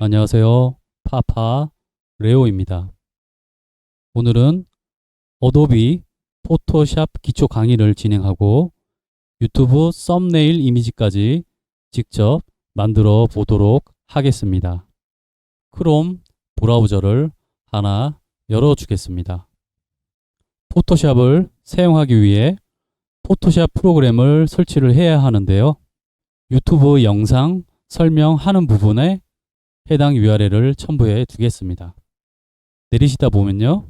안녕하세요. 파파 레오입니다. 오늘은 어도비 포토샵 기초 강의를 진행하고 유튜브 썸네일 이미지까지 직접 만들어 보도록 하겠습니다. 크롬 브라우저를 하나 열어 주겠습니다. 포토샵을 사용하기 위해 포토샵 프로그램을 설치를 해야 하는데요. 유튜브 영상 설명하는 부분에 해당 URL을 첨부해 두겠습니다. 내리시다 보면요.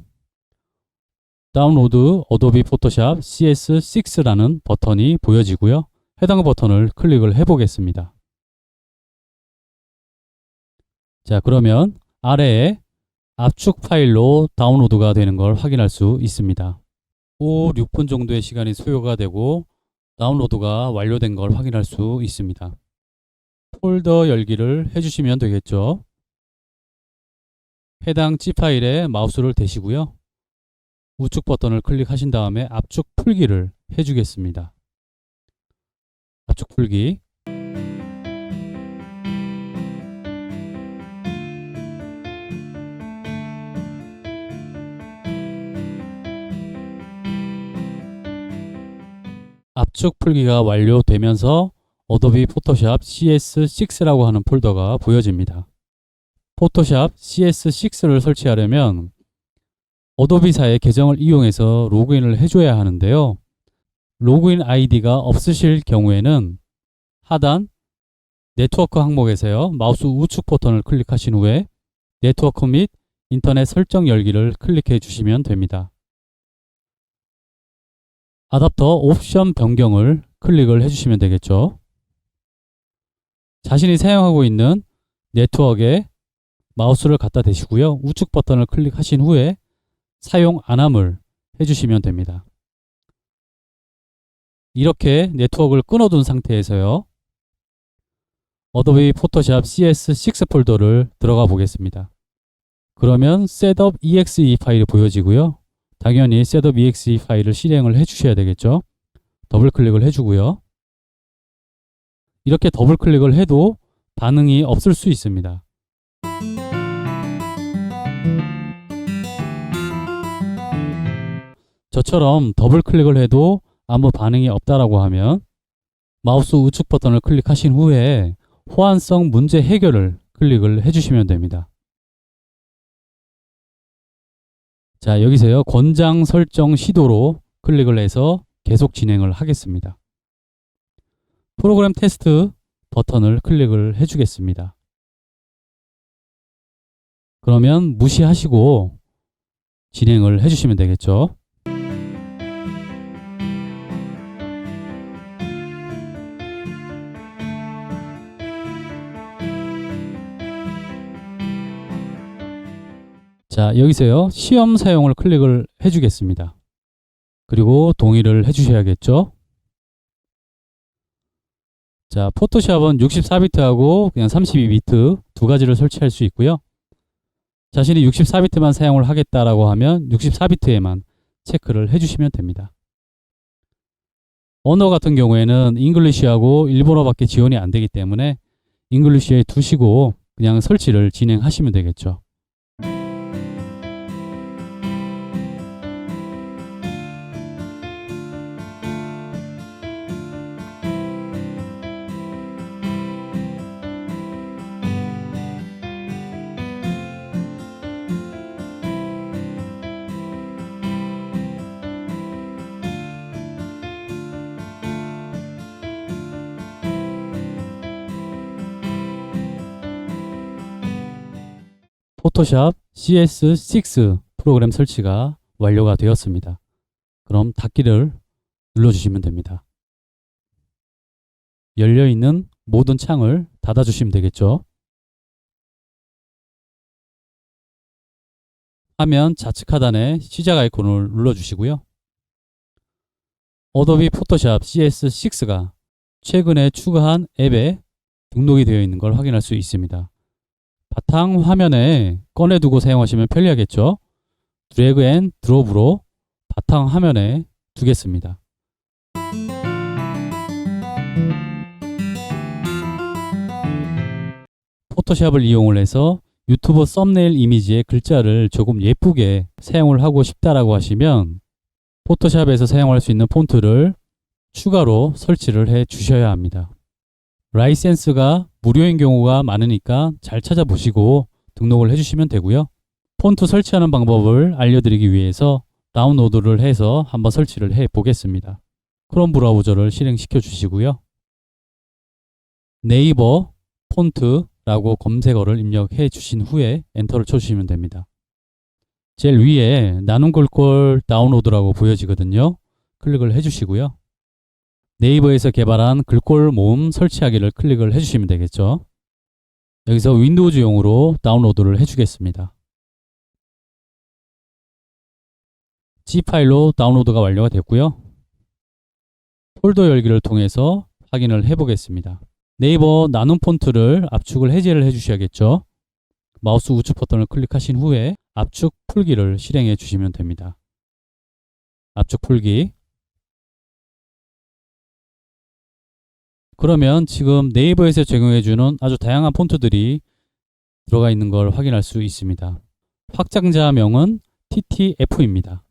다운로드 어도비 포토샵 CS6라는 버튼이 보여지고요. 해당 버튼을 클릭을 해 보겠습니다. 자, 그러면 아래에 압축 파일로 다운로드가 되는 걸 확인할 수 있습니다. 5, 6분 정도의 시간이 소요가 되고 다운로드가 완료된 걸 확인할 수 있습니다. 폴더 열기를 해주시면 되겠죠. 해당 C 파일에 마우스를 대시고요. 우측 버튼을 클릭하신 다음에 압축 풀기를 해주겠습니다. 압축 풀기. 압축 풀기가 완료되면서 어도비 포토샵 CS6라고 하는 폴더가 보여집니다. 포토샵 CS6를 설치하려면 어도비사의 계정을 이용해서 로그인을 해줘야 하는데요. 로그인 아이디가 없으실 경우에는 하단 네트워크 항목에서요. 마우스 우측 버튼을 클릭하신 후에 네트워크 및 인터넷 설정 열기를 클릭해 주시면 됩니다. 아답터 옵션 변경을 클릭을 해주시면 되겠죠. 자신이 사용하고 있는 네트워크에 마우스를 갖다 대시고요. 우측 버튼을 클릭하신 후에 사용 안함을 해주시면 됩니다. 이렇게 네트워크를 끊어둔 상태에서요. 어도비 포토샵 CS6 폴더를 들어가 보겠습니다. 그러면 setup.exe 파일이 보여지고요. 당연히 setup.exe 파일을 실행을 해주셔야 되겠죠. 더블 클릭을 해주고요. 이렇게 더블 클릭을 해도 반응이 없을 수 있습니다. 저처럼 더블 클릭을 해도 아무 반응이 없다라고 하면 마우스 우측 버튼을 클릭하신 후에 호환성 문제 해결을 클릭을 해주시면 됩니다. 자, 여기서요. 권장 설정 시도로 클릭을 해서 계속 진행을 하겠습니다. 프로그램 테스트 버튼을 클릭을 해주겠습니다. 그러면 무시하시고 진행을 해주시면 되겠죠. 자, 여기서요. 시험 사용을 클릭을 해주겠습니다. 그리고 동의를 해주셔야겠죠. 자, 포토샵은 64비트하고 그냥 32비트 두 가지를 설치할 수 있고요. 자신이 64비트만 사용을 하겠다라고 하면 64비트에만 체크를 해주시면 됩니다. 언어 같은 경우에는 잉글리시하고 일본어밖에 지원이 안 되기 때문에 잉글리시에 두시고 그냥 설치를 진행하시면 되겠죠. 포토샵 CS6 프로그램 설치가 완료가 되었습니다. 그럼 닫기를 눌러주시면 됩니다. 열려있는 모든 창을 닫아주시면 되겠죠. 화면 좌측 하단에 시작 아이콘을 눌러주시고요. 어도비 포토샵 CS6가 최근에 추가한 앱에 등록이 되어 있는 걸 확인할 수 있습니다. 바탕 화면에 꺼내두고 사용하시면 편리하겠죠. 드래그 앤 드롭으로 바탕 화면에 두겠습니다. 포토샵을 이용을 해서 유튜브 썸네일 이미지의 글자를 조금 예쁘게 사용을 하고 싶다라고 하시면 포토샵에서 사용할 수 있는 폰트를 추가로 설치를 해 주셔야 합니다. 라이센스가 무료인 경우가 많으니까 잘 찾아보시고 등록을 해주시면 되고요. 폰트 설치하는 방법을 알려드리기 위해서 다운로드를 해서 한번 설치를 해 보겠습니다. 크롬 브라우저를 실행시켜 주시고요. 네이버 폰트라고 검색어를 입력해 주신 후에 엔터를 쳐주시면 됩니다. 제일 위에 나눔 글꼴 다운로드라고 보여지거든요. 클릭을 해주시고요. 네이버에서 개발한 글꼴 모음 설치하기를 클릭을 해주시면 되겠죠. 여기서 윈도우즈용으로 다운로드를 해주겠습니다. C 파일로 다운로드가 완료가 됐고요. 폴더 열기를 통해서 확인을 해보겠습니다. 네이버 나눔 폰트를 압축을 해제를 해주셔야겠죠. 마우스 우측 버튼을 클릭하신 후에 압축 풀기를 실행해 주시면 됩니다. 압축 풀기. 그러면 지금 네이버에서 제공해주는 아주 다양한 폰트들이 들어가 있는 걸 확인할 수 있습니다. 확장자명은 TTF입니다.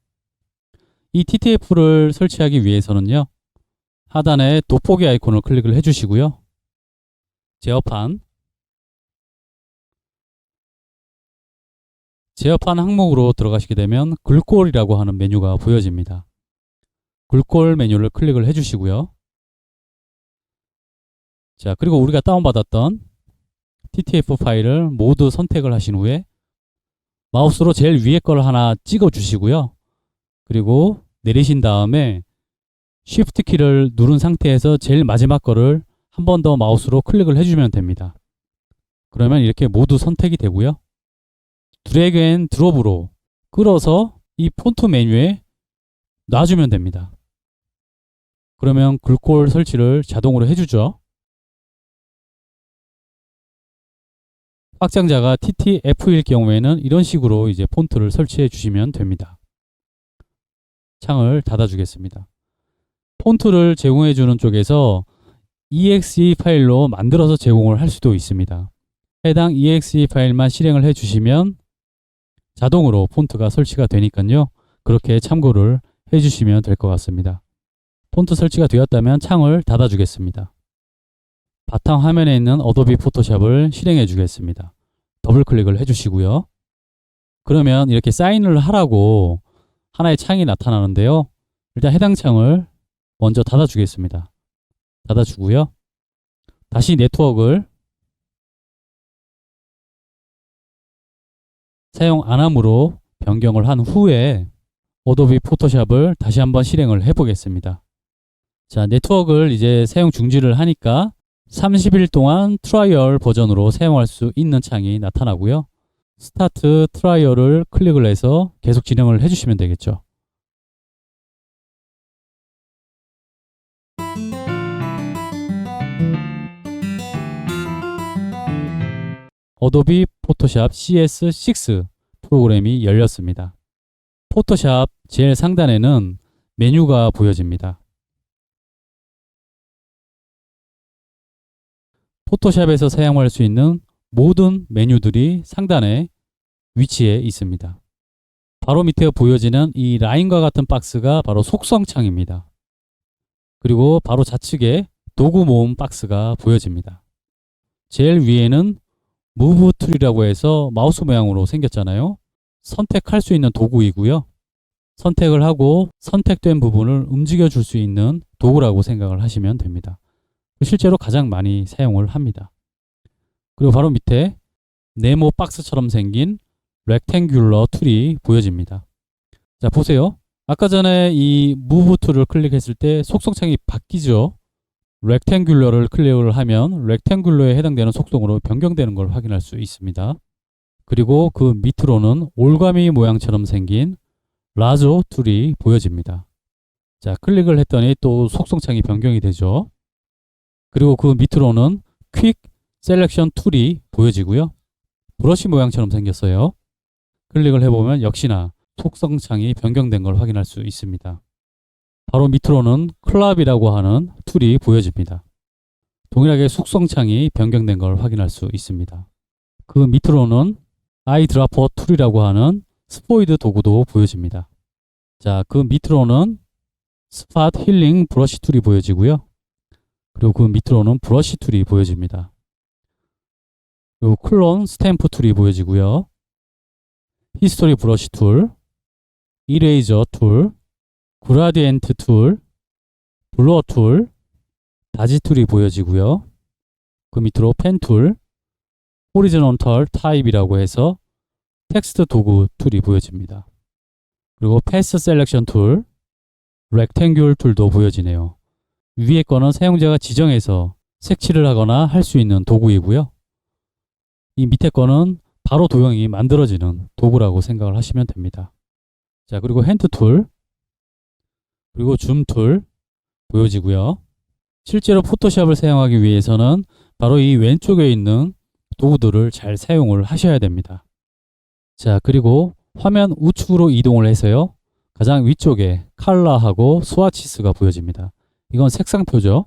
이 TTF를 설치하기 위해서는요. 하단에 돋보기 아이콘을 클릭을 해주시고요. 제어판 항목으로 들어가시게 되면 글꼴이라고 하는 메뉴가 보여집니다. 글꼴 메뉴를 클릭을 해주시고요. 자, 그리고 우리가 다운받았던 TTF 파일을 모두 선택을 하신 후에 마우스로 제일 위에 걸 하나 찍어 주시고요. 그리고 내리신 다음에 Shift 키를 누른 상태에서 제일 마지막 거를 한 번 더 마우스로 클릭을 해주면 됩니다. 그러면 이렇게 모두 선택이 되고요. 드래그 앤 드롭으로 끌어서 이 폰트 메뉴에 놔주면 됩니다. 그러면 글꼴 설치를 자동으로 해주죠. 확장자가 TTF일 경우에는 이런 식으로 이제 폰트를 설치해 주시면 됩니다. 창을 닫아주겠습니다. 폰트를 제공해 주는 쪽에서 exe 파일로 만들어서 제공을 할 수도 있습니다. 해당 exe 파일만 실행을 해 주시면 자동으로 폰트가 설치가 되니까요. 그렇게 참고를 해 주시면 될 것 같습니다. 폰트 설치가 되었다면 창을 닫아 주겠습니다. 바탕 화면에 있는 어도비 포토샵을 실행해 주겠습니다. 더블 클릭을 해 주시고요. 그러면 이렇게 사인을 하라고 하나의 창이 나타나는데요. 일단 해당 창을 먼저 닫아 주겠습니다. 닫아 주고요. 다시 네트워크를 사용 안 함으로 변경을 한 후에 어도비 포토샵을 다시 한번 실행을 해 보겠습니다. 자, 네트워크를 이제 사용 중지를 하니까 30일 동안 트라이얼 버전으로 사용할 수 있는 창이 나타나고요. 스타트 트라이얼을 클릭을 해서 계속 진행을 해주시면 되겠죠. 어도비 포토샵 CS6 프로그램이 열렸습니다. 포토샵 제일 상단에는 메뉴가 보여집니다. 포토샵에서 사용할 수 있는 모든 메뉴들이 상단에 위치해 있습니다. 바로 밑에 보여지는 이 라인과 같은 박스가 바로 속성창입니다. 그리고 바로 좌측에 도구 모음 박스가 보여집니다. 제일 위에는 무브 툴이라고 해서 마우스 모양으로 생겼잖아요. 선택할 수 있는 도구이고요. 선택을 하고 선택된 부분을 움직여 줄 수 있는 도구라고 생각을 하시면 됩니다. 실제로 가장 많이 사용을 합니다. 그리고 바로 밑에 네모 박스처럼 생긴 렉탱귤러 툴이 보여집니다. 자, 보세요. 아까 전에 이 무브 툴을 클릭했을 때 속성창이 바뀌죠. 렉탱귤러를 클릭을 하면 렉탱귤러에 해당되는 속성으로 변경되는 걸 확인할 수 있습니다. 그리고 그 밑으로는 올가미 모양처럼 생긴 라조 툴이 보여집니다. 자, 클릭을 했더니 또 속성창이 변경이 되죠. 그리고 그 밑으로는 퀵 셀렉션 툴이 보여지고요. 브러쉬 모양처럼 생겼어요. 클릭을 해보면 역시나 속성창이 변경된 걸 확인할 수 있습니다. 바로 밑으로는 클럽이라고 하는 툴이 보여집니다. 동일하게 속성창이 변경된 걸 확인할 수 있습니다. 그 밑으로는 아이드라퍼 툴이라고 하는 스포이드 도구도 보여집니다. 자, 그 밑으로는 스팟 힐링 브러쉬 툴이 보여지고요. 그리고 그 밑으로는 브러쉬 툴이 보여집니다. 그리고 클론 스탬프 툴이 보여지고요. 히스토리 브러쉬 툴, 이레이저 툴, 그라디엔트 툴, 블러 툴, 다지 툴이 보여지고요. 그 밑으로 펜 툴, 호리존털 타입이라고 해서 텍스트 도구 툴이 보여집니다. 그리고 패스 셀렉션 툴, 렉탱귤 툴도 보여지네요. 위에 거는 사용자가 지정해서 색칠을 하거나 할 수 있는 도구이고요. 이 밑에 거는 바로 도형이 만들어지는 도구라고 생각을 하시면 됩니다. 자, 그리고 핸드 툴, 그리고 줌 툴 보여지고요. 실제로 포토샵을 사용하기 위해서는 바로 이 왼쪽에 있는 도구들을 잘 사용을 하셔야 됩니다. 자, 그리고 화면 우측으로 이동을 해서요. 가장 위쪽에 컬러하고 스와치스가 보여집니다. 이건 색상표죠.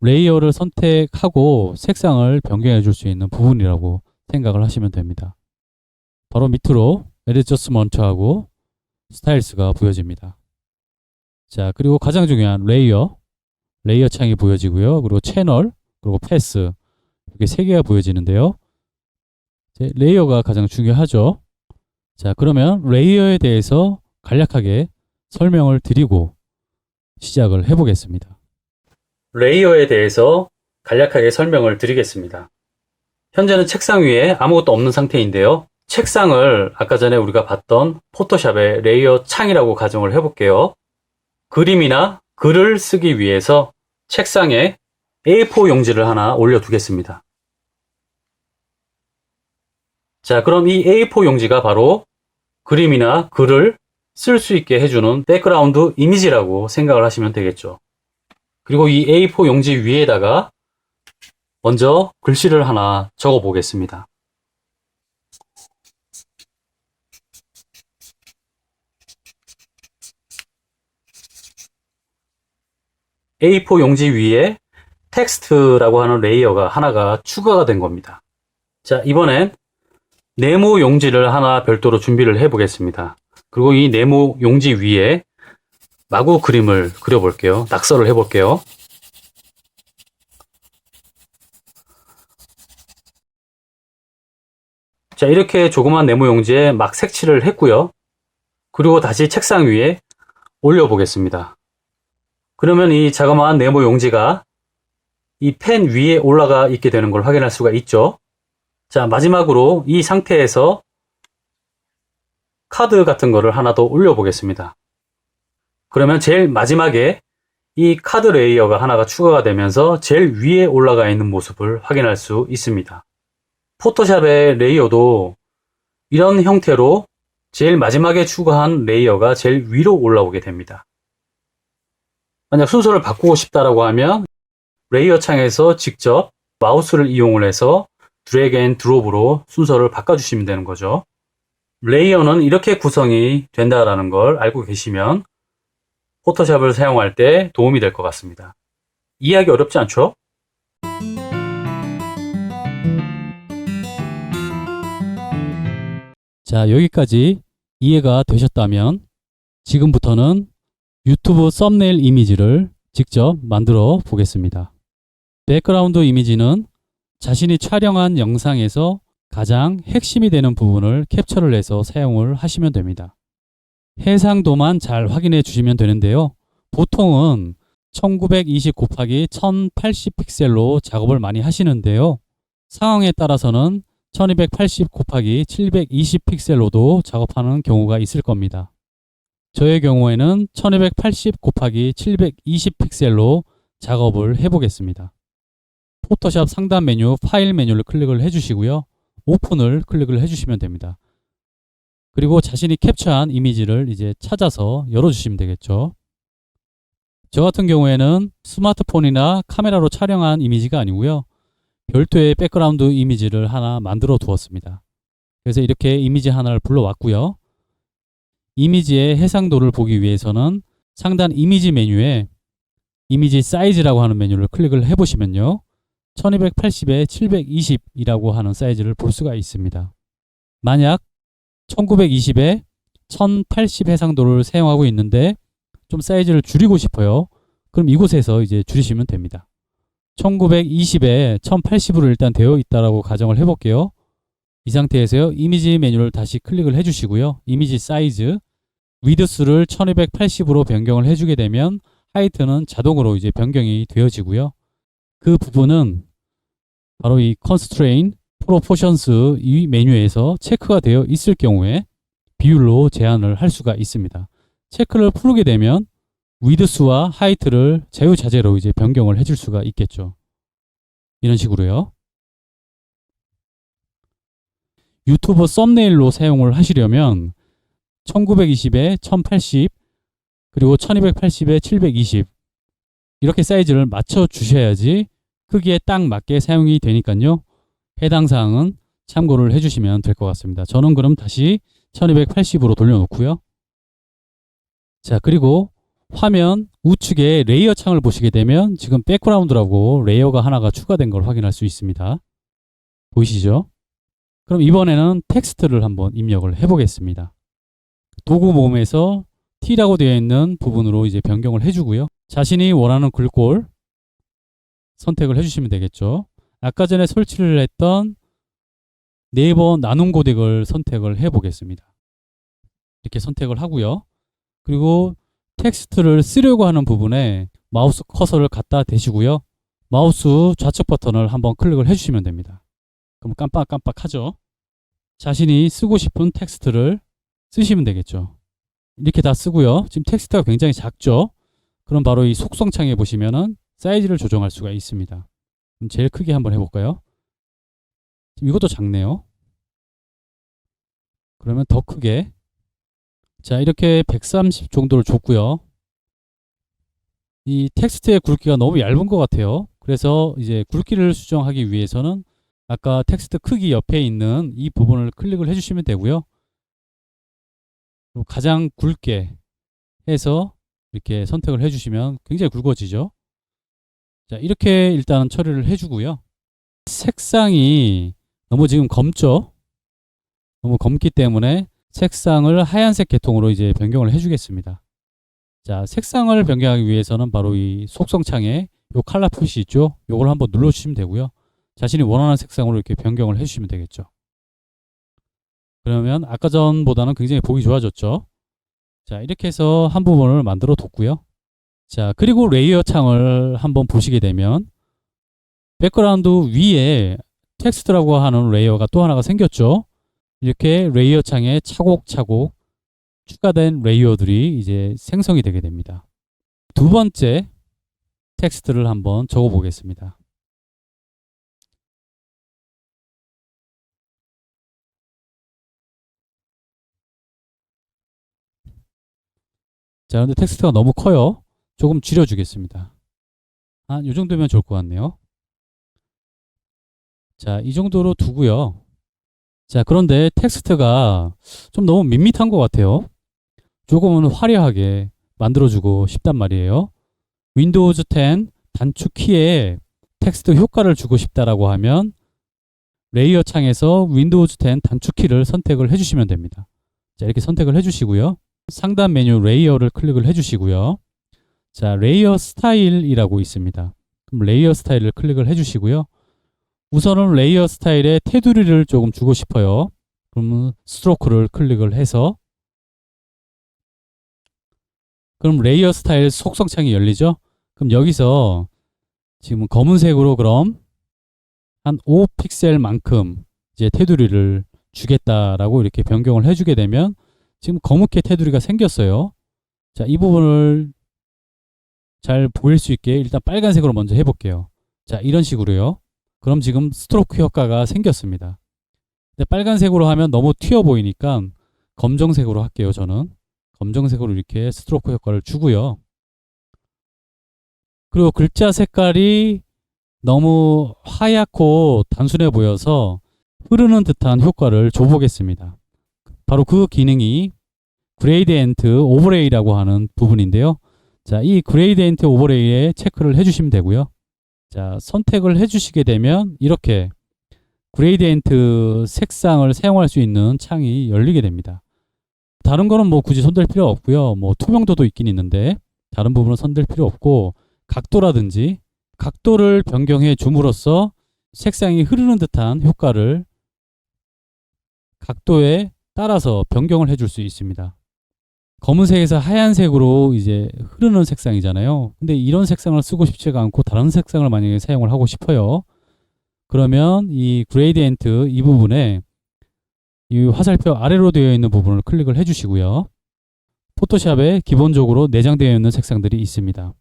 레이어를 선택하고 색상을 변경해 줄 수 있는 부분이라고 생각을 하시면 됩니다. 바로 밑으로 애드저스먼트하고 스타일스가 보여집니다. 자, 그리고 가장 중요한 레이어 창이 보여지고요. 그리고 채널, 그리고 패스 이렇게 세 개가 보여지는데요. 레이어가 가장 중요하죠. 자, 그러면 레이어에 대해서 간략하게 설명을 드리고 시작을 해보겠습니다. 레이어에 대해서 간략하게 설명을 드리겠습니다. 현재는 책상 위에 아무것도 없는 상태인데요. 책상을 아까 전에 우리가 봤던 포토샵의 레이어 창이라고 가정을 해볼게요. 그림이나 글을 쓰기 위해서 책상에 A4 용지를 하나 올려두겠습니다. 자, 그럼 이 A4 용지가 바로 그림이나 글을 쓸 수 있게 해주는 백그라운드 이미지라고 생각을 하시면 되겠죠. 그리고 이 A4 용지 위에다가 먼저 글씨를 하나 적어 보겠습니다. A4 용지 위에 텍스트라고 하는 레이어가 하나가 추가가 된 겁니다. 자, 이번엔 네모 용지를 하나 별도로 준비를 해 보겠습니다. 그리고 이 네모 용지 위에 마구 그림을 그려볼게요. 낙서를 해볼게요. 자, 이렇게 조그만 네모 용지에 막 색칠을 했고요. 그리고 다시 책상 위에 올려보겠습니다. 그러면 이 자그마한 네모 용지가 이 펜 위에 올라가 있게 되는 걸 확인할 수가 있죠. 자, 마지막으로 이 상태에서 카드 같은 거를 하나 더 올려보겠습니다. 그러면 제일 마지막에 이 카드 레이어가 하나가 추가가 되면서 제일 위에 올라가 있는 모습을 확인할 수 있습니다. 포토샵의 레이어도 이런 형태로 제일 마지막에 추가한 레이어가 제일 위로 올라오게 됩니다. 만약 순서를 바꾸고 싶다라고 하면 레이어 창에서 직접 마우스를 이용을 해서 드래그 앤 드롭으로 순서를 바꿔주시면 되는 거죠. 레이어는 이렇게 구성이 된다라는 걸 알고 계시면 포토샵을 사용할 때 도움이 될 것 같습니다. 이해하기 어렵지 않죠? 자, 여기까지 이해가 되셨다면 지금부터는 유튜브 썸네일 이미지를 직접 만들어 보겠습니다. 백그라운드 이미지는 자신이 촬영한 영상에서 가장 핵심이 되는 부분을 캡처를 해서 사용을 하시면 됩니다. 해상도만 잘 확인해 주시면 되는데요. 보통은 1920 곱하기 1080 픽셀로 작업을 많이 하시는데요. 상황에 따라서는 1280 곱하기 720 픽셀로도 작업하는 경우가 있을 겁니다. 저의 경우에는 1280 곱하기 720 픽셀로 작업을 해보겠습니다. 포토샵 상단 메뉴 파일 메뉴를 클릭을 해주시고요. 오픈을 클릭을 해주시면 됩니다. 그리고 자신이 캡처한 이미지를 이제 찾아서 열어주시면 되겠죠. 저 같은 경우에는 스마트폰이나 카메라로 촬영한 이미지가 아니고요. 별도의 백그라운드 이미지를 하나 만들어 두었습니다. 그래서 이렇게 이미지 하나를 불러왔고요. 이미지의 해상도를 보기 위해서는 상단 이미지 메뉴에 이미지 사이즈라고 하는 메뉴를 클릭을 해보시면요. 1280에 720이라고 하는 사이즈를 볼 수가 있습니다. 만약 1920에 1080 해상도를 사용하고 있는데 좀 사이즈를 줄이고 싶어요. 그럼 이곳에서 이제 줄이시면 됩니다. 1920에 1080으로 일단 되어 있다라고 가정을 해볼게요. 이 상태에서요, 이미지 메뉴를 다시 클릭을 해주시고요. 이미지 사이즈, 위드스를 1280으로 변경을 해주게 되면 하이트는 자동으로 이제 변경이 되어지고요. 그 부분은 바로 이 Constraint, Proportions 이 메뉴에서 체크가 되어 있을 경우에 비율로 제한을 할 수가 있습니다. 체크를 풀게 되면 위드스와 하이트를 자유자재로 이제 변경을 해줄 수가 있겠죠. 이런 식으로요. 유튜브 썸네일로 사용을 하시려면 1920에 1080 그리고 1280에 720 이렇게 사이즈를 맞춰 주셔야지 크기에 딱 맞게 사용이 되니까요. 해당 사항은 참고를 해주시면 될 것 같습니다. 저는 그럼 다시 1280으로 돌려놓고요. 자, 그리고 화면 우측에 레이어 창을 보시게 되면 지금 백그라운드라고 레이어가 하나가 추가된 걸 확인할 수 있습니다. 보이시죠? 그럼 이번에는 텍스트를 한번 입력을 해보겠습니다. 도구 모음에서 T라고 되어 있는 부분으로 이제 변경을 해주고요. 자신이 원하는 글꼴 선택을 해주시면 되겠죠. 아까 전에 설치를 했던 네이버 나눔 고딕을 선택을 해보겠습니다. 이렇게 선택을 하고요. 그리고 텍스트를 쓰려고 하는 부분에 마우스 커서를 갖다 대시고요. 마우스 좌측 버튼을 한번 클릭을 해주시면 됩니다. 그럼 깜빡깜빡하죠. 자신이 쓰고 싶은 텍스트를 쓰시면 되겠죠. 이렇게 다 쓰고요. 지금 텍스트가 굉장히 작죠. 그럼 바로 이 속성창에 보시면은 사이즈를 조정할 수가 있습니다. 그럼 제일 크게 한번 해볼까요? 지금 이것도 작네요. 그러면 더 크게. 자, 이렇게 130 정도를 줬고요. 이 텍스트의 굵기가 너무 얇은 것 같아요. 그래서 이제 굵기를 수정하기 위해서는 아까 텍스트 크기 옆에 있는 이 부분을 클릭을 해주시면 되고요. 가장 굵게 해서 이렇게 선택을 해주시면 굉장히 굵어지죠. 자, 이렇게 일단 처리를 해주고요. 색상이 너무 지금 검죠? 너무 검기 때문에 색상을 하얀색 계통으로 이제 변경을 해주겠습니다. 자, 색상을 변경하기 위해서는 바로 이 속성창에 요 컬러 표시 있죠? 요걸 한번 눌러주시면 되고요. 자신이 원하는 색상으로 이렇게 변경을 해주시면 되겠죠. 그러면 아까 전보다는 굉장히 보기 좋아졌죠. 자, 이렇게 해서 한 부분을 만들어 뒀고요. 자, 그리고 레이어 창을 한번 보시게 되면 백그라운드 위에 텍스트라고 하는 레이어가 또 하나가 생겼죠. 이렇게 레이어 창에 차곡차곡 추가된 레이어들이 이제 생성이 되게 됩니다. 두 번째 텍스트를 한번 적어 보겠습니다. 자, 근데 텍스트가 너무 커요. 조금 줄여주겠습니다. 이 정도면 좋을 것 같네요. 자, 이 정도로 두고요. 자, 그런데 텍스트가 좀 너무 밋밋한 것 같아요. 조금은 화려하게 만들어주고 싶단 말이에요. 윈도우즈 10 단축 키에 텍스트 효과를 주고 싶다라고 하면 레이어 창에서 윈도우즈 10 단축 키를 선택을 해주시면 됩니다. 자, 이렇게 선택을 해주시고요. 상단 메뉴 레이어를 클릭을 해주시고요. 자, 레이어 스타일이라고 있습니다. 그럼 레이어 스타일을 클릭을 해주시고요. 우선은 레이어 스타일에 테두리를 조금 주고 싶어요. 그러면 스트로크를 클릭을 해서 그럼 레이어 스타일 속성창이 열리죠. 그럼 여기서 지금 검은색으로 그럼 한 5픽셀만큼 이제 테두리를 주겠다라고 이렇게 변경을 해주게 되면 지금 검은게 테두리가 생겼어요. 자, 이 부분을 잘 보일 수 있게 일단 빨간색으로 먼저 해볼게요. 자, 이런 식으로요. 그럼 지금 스트로크 효과가 생겼습니다. 근데 빨간색으로 하면 너무 튀어 보이니까 검정색으로 할게요. 저는 검정색으로 이렇게 스트로크 효과를 주고요. 그리고 글자 색깔이 너무 하얗고 단순해 보여서 흐르는 듯한 효과를 줘보겠습니다. 바로 그 기능이 그레이디엔트 오버레이라고 하는 부분인데요. 자, 이 그레이디엔트 오버레이에 체크를 해주시면 되고요. 자, 선택을 해주시게 되면 이렇게 그레이디엔트 색상을 사용할 수 있는 창이 열리게 됩니다. 다른 거는 뭐 굳이 손댈 필요 없고요. 뭐 투명도도 있긴 있는데 다른 부분은 손댈 필요 없고, 각도라든지 각도를 변경해 줌으로써 색상이 흐르는 듯한 효과를 각도에 따라서 변경을 해줄 수 있습니다. 검은색에서 하얀색으로 이제 흐르는 색상이잖아요. 근데 이런 색상을 쓰고 싶지가 않고 다른 색상을 만약에 사용을 하고 싶어요. 그러면 이 그레이디엔트 이 부분에 이 화살표 아래로 되어 있는 부분을 클릭을 해주시고요. 포토샵에 기본적으로 내장되어 있는 색상들이 있습니다.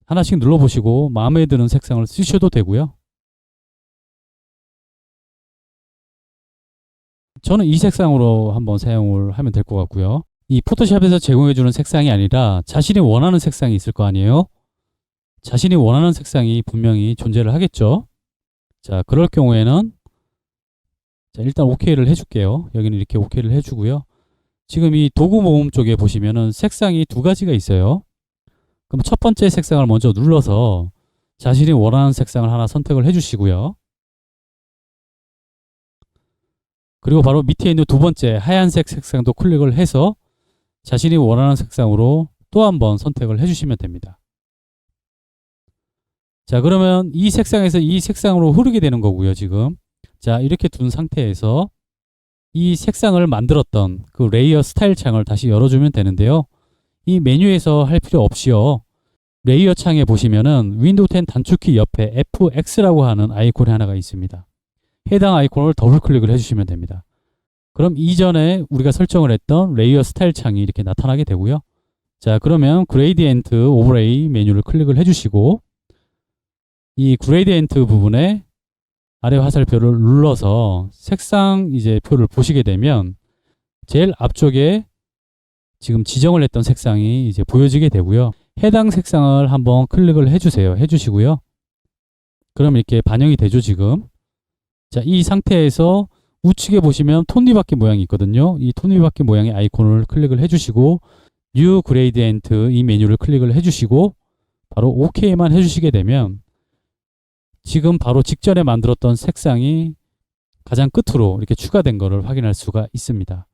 하나씩 눌러보시고 마음에 드는 색상을 쓰셔도 되고요. 저는 이 색상으로 한번 사용을 하면 될 것 같고요. 이 포토샵에서 제공해주는 색상이 아니라 자신이 원하는 색상이 있을 거 아니에요. 자신이 원하는 색상이 분명히 존재를 하겠죠. 자, 그럴 경우에는 자, 일단 OK를 해줄게요. 여기는 이렇게 OK를 해주고요. 지금 이 도구 모음 쪽에 보시면은 색상이 두 가지가 있어요. 그럼 첫 번째 색상을 먼저 눌러서 자신이 원하는 색상을 하나 선택을 해주시고요. 그리고 바로 밑에 있는 두 번째 하얀색 색상도 클릭을 해서 자신이 원하는 색상으로 또 한 번 선택을 해주시면 됩니다. 자, 그러면 이 색상에서 이 색상으로 흐르게 되는 거고요, 지금. 자, 이렇게 둔 상태에서 이 색상을 만들었던 그 레이어 스타일 창을 다시 열어주면 되는데요. 이 메뉴에서 할 필요 없이요. 레이어 창에 보시면은 윈도우 10 단축키 옆에 FX라고 하는 아이콘이 하나가 있습니다. 해당 아이콘을 더블 클릭을 해주시면 됩니다. 그럼 이전에 우리가 설정을 했던 레이어 스타일 창이 이렇게 나타나게 되고요. 자, 그러면 그레이디엔트 오버레이 메뉴를 클릭을 해주시고 이 그레이디엔트 부분에 아래 화살표를 눌러서 색상 이제 표를 보시게 되면 제일 앞쪽에 지금 지정을 했던 색상이 이제 보여지게 되고요. 해당 색상을 한번 클릭을 해주세요. 해주시고요. 그럼 이렇게 반영이 되죠, 지금. 자, 이 상태에서 우측에 보시면 톱니바퀴 모양이 있거든요. 이 톱니바퀴 모양의 아이콘을 클릭을 해주시고 New Gradient 이 메뉴를 클릭을 해주시고 바로 OK만 해주시게 되면 지금 바로 직전에 만들었던 색상이 가장 끝으로 이렇게 추가된 것을 확인할 수가 있습니다.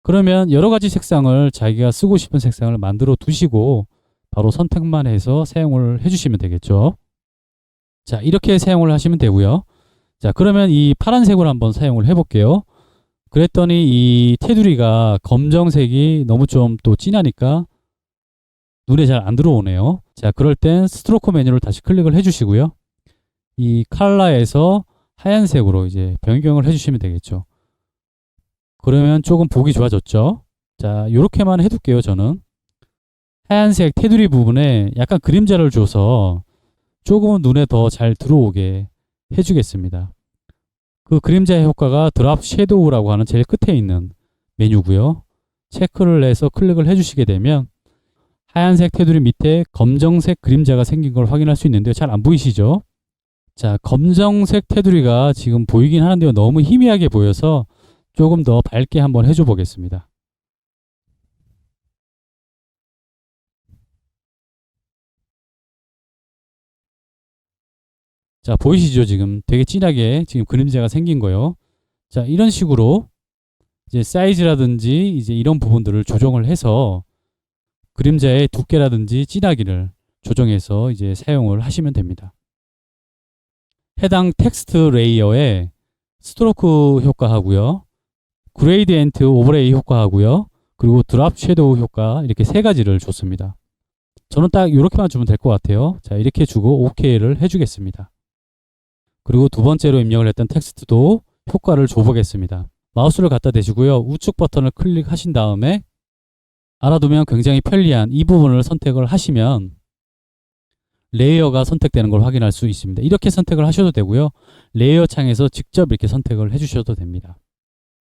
그러면 여러 가지 색상을 자기가 쓰고 싶은 색상을 만들어 두시고 바로 선택만 해서 사용을 해주시면 되겠죠. 자, 이렇게 사용을 하시면 되고요. 자, 그러면 이 파란색으로 한번 사용을 해볼게요. 그랬더니 이 테두리가 검정색이 너무 좀 또 진하니까 눈에 잘 안 들어오네요. 자, 그럴 땐 스트로크 메뉴를 다시 클릭을 해주시고요. 이 컬러에서 하얀색으로 이제 변경을 해주시면 되겠죠. 그러면 조금 보기 좋아졌죠. 자, 이렇게만 해둘게요. 저는 하얀색 테두리 부분에 약간 그림자를 줘서 조금은 눈에 더 잘 들어오게 해주겠습니다. 그 그림자의 효과가 드랍 섀도우라고 하는 제일 끝에 있는 메뉴고요. 체크를 해서 클릭을 해주시게 되면 하얀색 테두리 밑에 검정색 그림자가 생긴 걸 확인할 수 있는데요. 잘 안 보이시죠? 자, 검정색 테두리가 지금 보이긴 하는데요. 너무 희미하게 보여서 조금 더 밝게 한번 해줘 보겠습니다. 자, 보이시죠? 지금 되게 진하게 지금 그림자가 생긴 거요. 자, 이런 식으로 이제 사이즈라든지 이제 이런 부분들을 조정을 해서 그림자의 두께라든지 진하기를 조정해서 이제 사용을 하시면 됩니다. 해당 텍스트 레이어에 스트로크 효과하고요. 그레이디엔트 오버레이 효과하고요. 그리고 드랍 섀도우 효과 이렇게 세 가지를 줬습니다. 저는 딱 이렇게만 주면 될 것 같아요. 자, 이렇게 주고 OK를 해주겠습니다. 그리고 두 번째로 입력을 했던 텍스트도 효과를 줘보겠습니다. 마우스를 갖다 대시고요. 우측 버튼을 클릭하신 다음에 알아두면 굉장히 편리한 이 부분을 선택을 하시면 레이어가 선택되는 걸 확인할 수 있습니다. 이렇게 선택을 하셔도 되고요. 레이어 창에서 직접 이렇게 선택을 해주셔도 됩니다.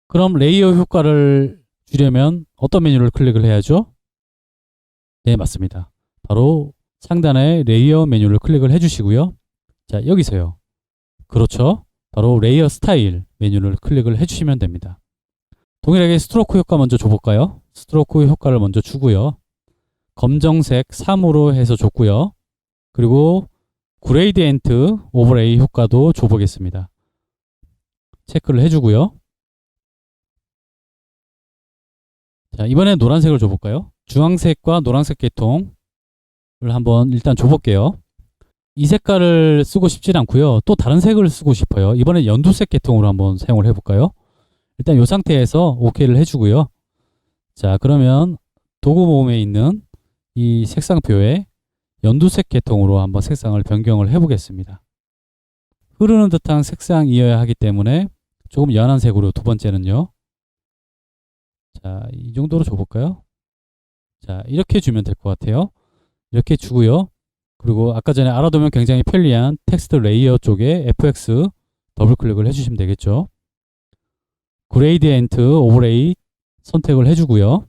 그럼 레이어 효과를 주려면 어떤 메뉴를 클릭을 해야죠? 네, 맞습니다. 바로 상단에 레이어 메뉴를 클릭을 해주시고요. 자, 여기서요. 그렇죠. 바로 레이어 스타일 메뉴를 클릭을 해주시면 됩니다. 동일하게 스트로크 효과 먼저 줘볼까요? 스트로크 효과를 먼저 주고요. 검정색 3으로 해서 줬고요. 그리고 그레이디엔트 오버레이 효과도 줘보겠습니다. 체크를 해주고요. 자, 이번엔 노란색을 줘볼까요? 주황색과 노란색 계통을 한번 일단 줘볼게요. 이 색깔을 쓰고 싶진 않고요. 또 다른 색을 쓰고 싶어요. 이번엔 연두색 계통으로 한번 사용을 해볼까요? 일단 이 상태에서 OK를 해주고요. 자, 그러면 도구 모음에 있는 이 색상표에 연두색 계통으로 한번 색상을 변경을 해보겠습니다. 흐르는 듯한 색상이어야 하기 때문에 조금 연한 색으로 두 번째는요. 자, 이 정도로 줘볼까요? 자, 이렇게 주면 될 것 같아요. 이렇게 주고요. 그리고 아까 전에 알아두면 굉장히 편리한 텍스트 레이어 쪽에 FX 더블 클릭을 해주시면 되겠죠. 그레이디엔트 오버레이 선택을 해주고요.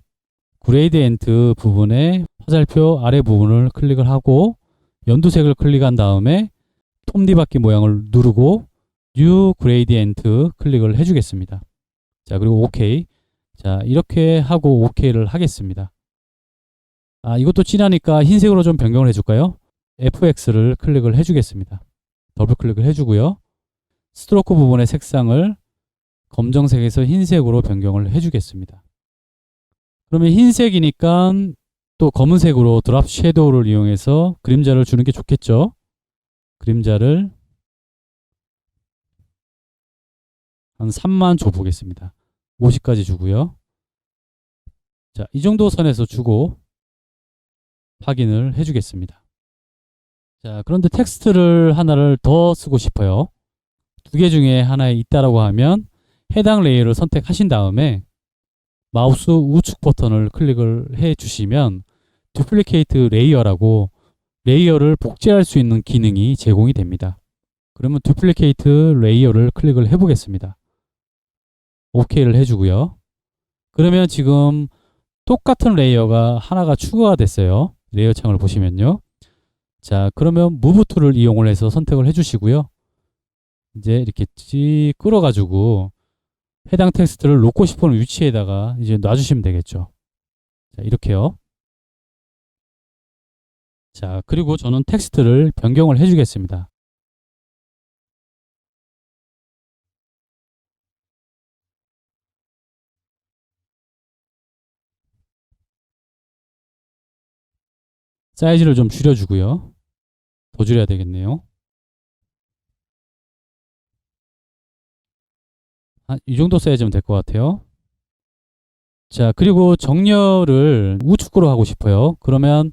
그레이디엔트 부분에 화살표 아래 부분을 클릭을 하고 연두색을 클릭한 다음에 톱니바퀴 모양을 누르고 뉴 그레이디엔트 클릭을 해주겠습니다. 자, 그리고 OK. 자, 이렇게 하고 OK를 하겠습니다. 아, 이것도 진하니까 흰색으로 좀 변경을 해줄까요? FX를 클릭을 해주겠습니다. 더블 클릭을 해주고요. 스트로크 부분의 색상을 검정색에서 흰색으로 변경을 해주겠습니다. 그러면 흰색이니까 또 검은색으로 드랍 섀도우를 이용해서 그림자를 주는 게 좋겠죠. 그림자를 한 3만 줘보겠습니다. 50까지 주고요. 자, 이 정도 선에서 주고 확인을 해주겠습니다. 자, 그런데 텍스트를 하나를 더 쓰고 싶어요. 두 개 중에 하나에 있다라고 하면 해당 레이어를 선택하신 다음에 마우스 우측 버튼을 클릭을 해 주시면 듀플리케이트 레이어라고 레이어를 복제할 수 있는 기능이 제공이 됩니다. 그러면 듀플리케이트 레이어를 클릭을 해 보겠습니다. OK를 해주고요. 그러면 지금 똑같은 레이어가 하나가 추가가 됐어요. 레이어 창을 보시면요. 자, 그러면 Move 툴을 이용을 해서 선택을 해주시고요. 이제 이렇게 찌 끌어가지고 해당 텍스트를 놓고 싶은 위치에다가 이제 놔주시면 되겠죠. 자, 이렇게요. 자, 그리고 저는 텍스트를 변경을 해주겠습니다. 사이즈를 좀 줄여주고요. 더 줄여야 되겠네요. 이 정도 사이즈면 될 것 같아요. 자, 그리고 정렬을 우측으로 하고 싶어요. 그러면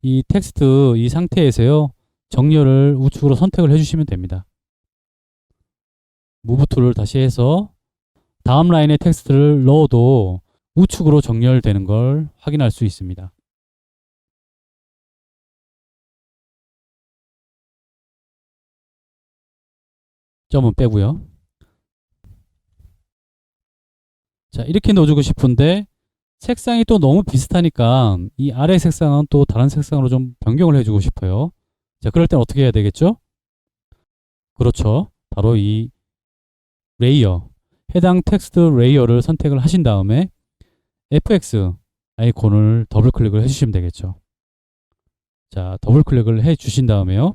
이 텍스트 이 상태에서요. 정렬을 우측으로 선택을 해주시면 됩니다. 무브 툴을 다시 해서 다음 라인에 텍스트를 넣어도 우측으로 정렬되는 걸 확인할 수 있습니다. 점은 빼고요. 자, 이렇게 넣어주고 싶은데 색상이 또 너무 비슷하니까 이 아래 색상은 또 다른 색상으로 좀 변경을 해주고 싶어요. 자, 그럴 땐 어떻게 해야 되겠죠? 그렇죠. 바로 이 레이어, 해당 텍스트 레이어를 선택을 하신 다음에 FX 아이콘을 더블 클릭을 해주시면 되겠죠. 자, 더블 클릭을 해 주신 다음에요.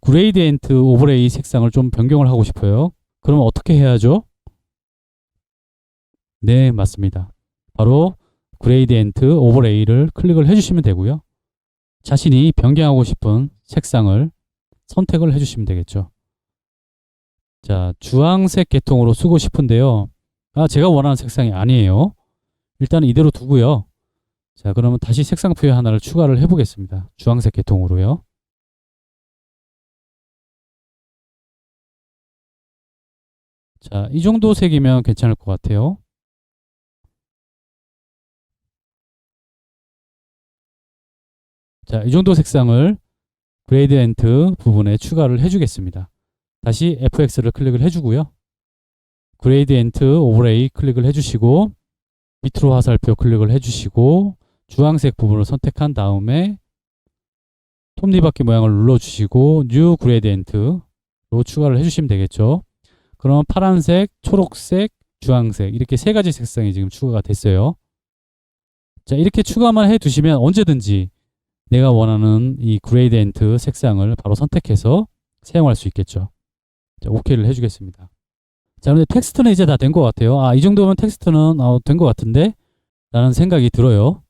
그레이디엔트 오버레이 색상을 좀 변경을 하고 싶어요. 그러면 어떻게 해야죠? 네, 맞습니다. 바로 그레이디엔트 오버레이를 클릭을 해주시면 되고요. 자신이 변경하고 싶은 색상을 선택을 해주시면 되겠죠. 자, 주황색 계통으로 쓰고 싶은데요. 제가 원하는 색상이 아니에요. 일단 이대로 두고요. 자, 그러면 다시 색상표에 하나를 추가를 해보겠습니다. 주황색 계통으로요. 자, 이 정도 색이면 괜찮을 것 같아요. 자, 이 정도 색상을 그레이디엔트 부분에 추가를 해주겠습니다. 다시 FX를 클릭을 해주고요. 그레이디엔트 오버레이 클릭을 해주시고 밑으로 화살표 클릭을 해주시고 주황색 부분을 선택한 다음에 톱니바퀴 모양을 눌러주시고 뉴 그레이디엔트로 추가를 해주시면 되겠죠. 그럼 파란색, 초록색, 주황색 이렇게 세 가지 색상이 지금 추가가 됐어요. 자, 이렇게 추가만 해두시면 언제든지 내가 원하는 이 그레이디언트 색상을 바로 선택해서 사용할 수 있겠죠. 자, OK를 해주겠습니다. 자, 그런데 텍스트는 이제 다 된 것 같아요. 이 정도면 텍스트는 된 것 같은데? 라는 생각이 들어요.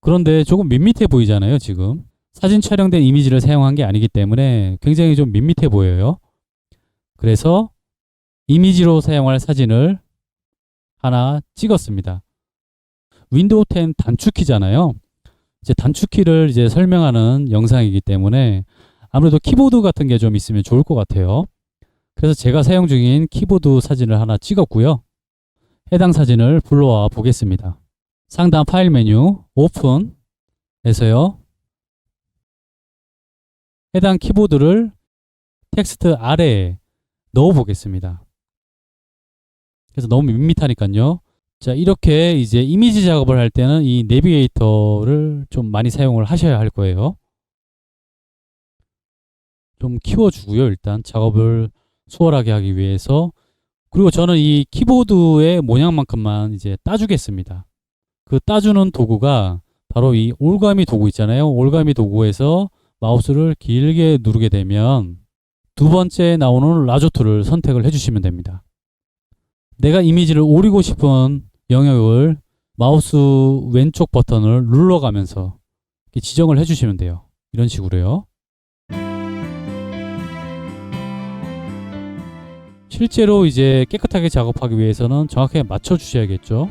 그런데 조금 밋밋해 보이잖아요, 지금. 사진 촬영된 이미지를 사용한 게 아니기 때문에 굉장히 좀 밋밋해 보여요. 그래서 이미지로 사용할 사진을 하나 찍었습니다. 윈도우 10 단축키잖아요. 이제 단축키를 이제 설명하는 영상이기 때문에 아무래도 키보드 같은 게 좀 있으면 좋을 것 같아요. 그래서 제가 사용 중인 키보드 사진을 하나 찍었고요. 해당 사진을 불러와 보겠습니다. 상단 파일 메뉴 오픈에서요. 해당 키보드를 텍스트 아래에 넣어 보겠습니다. 그래서 너무 밋밋하니까요. 자, 이렇게 이제 이미지 작업을 할 때는 이 내비게이터를 좀 많이 사용을 하셔야 할 거예요. 좀 키워주고요. 일단 작업을 수월하게 하기 위해서. 그리고 저는 이 키보드의 모양만큼만 이제 따주겠습니다. 그 따주는 도구가 바로 이 올가미 도구 있잖아요. 올가미 도구에서 마우스를 길게 누르게 되면 두 번째 나오는 라조트를 선택을 해주시면 됩니다. 내가 이미지를 오리고 싶은 영역을 마우스 왼쪽 버튼을 눌러가면서 이렇게 지정을 해주시면 돼요. 이런 식으로요. 실제로 이제 깨끗하게 작업하기 위해서는 정확하게 맞춰 주셔야겠죠.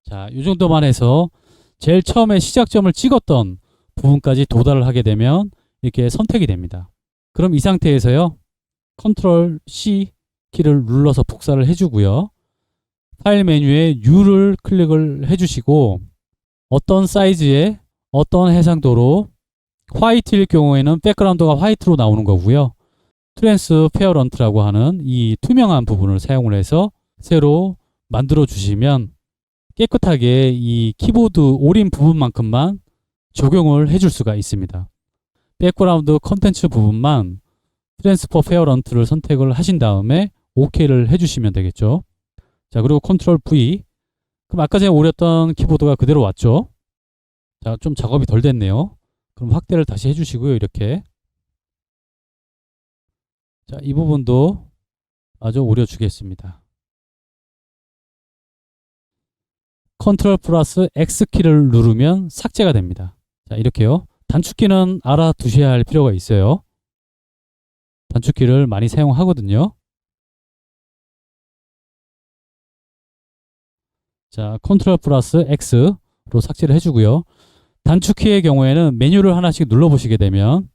자, 이 정도만 해서 제일 처음에 시작점을 찍었던 부분까지 도달을 하게 되면 이렇게 선택이 됩니다. 그럼 이 상태에서요. 컨트롤 C 키를 눌러서 복사를 해주고요. 파일 메뉴에 U를 클릭을 해주시고 어떤 사이즈의 어떤 해상도로 화이트일 경우에는 백그라운드가 화이트로 나오는 거고요. 트랜스페어런트라고 하는 이 투명한 부분을 사용을 해서 새로 만들어 주시면 깨끗하게 이 키보드 오린 부분만큼만 적용을 해줄 수가 있습니다. 백그라운드 컨텐츠 부분만 트랜스페어런트를 선택을 하신 다음에 OK를 해주시면 되겠죠. 자, 그리고 컨트롤 V. 그럼 아까 전에 오렸던 키보드가 그대로 왔죠. 자, 좀 작업이 덜 됐네요. 그럼 확대를 다시 해주시고요. 이렇게. 자, 이 부분도 마저 오려주겠습니다. 컨트롤 플러스 X키를 누르면 삭제가 됩니다. 자, 이렇게요. 단축키는 알아두셔야 할 필요가 있어요. 단축키를 많이 사용하거든요. 자, 컨트롤 플러스 X로 삭제를 해주고요. 단축키의 경우에는 메뉴를 하나씩 눌러보시게 되면